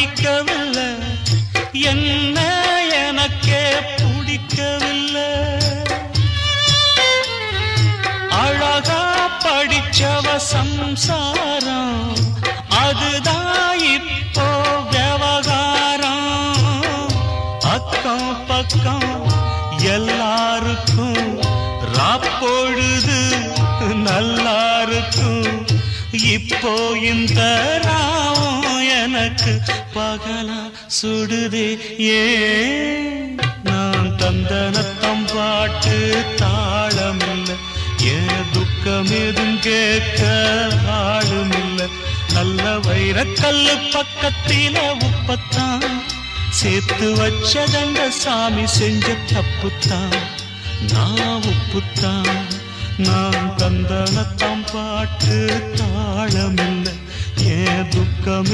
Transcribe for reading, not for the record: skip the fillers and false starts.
படிக்கவில்லை, என்ன எனக்கே பிடிக்கவில்லை. அழகா படிச்சவ சம்சாரம், அதுதான் இப்போ விவகாரம். அக்கம் பக்கம் எல்லாருக்கும் ராப்பொழுது நல்லா இருக்கும். இப்போ இந்த ராவும் எனக்கு பகலா சுடுதே. ஏன் நான் தந்தனத்தம் பாட்டு தாளமில்லை, ஏன் துக்கம் எதும் கேட்க ஆளுமில்லை. நல்ல வைரக்கல்லு பக்கத்தில உப்பத்தான் சேர்த்து வச்சதங்க சாமி செஞ்ச தப்புத்தான். நான் உப்புத்தான், நான் தந்தனத்தம் பாட்டு தாளமில்லை, ஏன் துக்கம்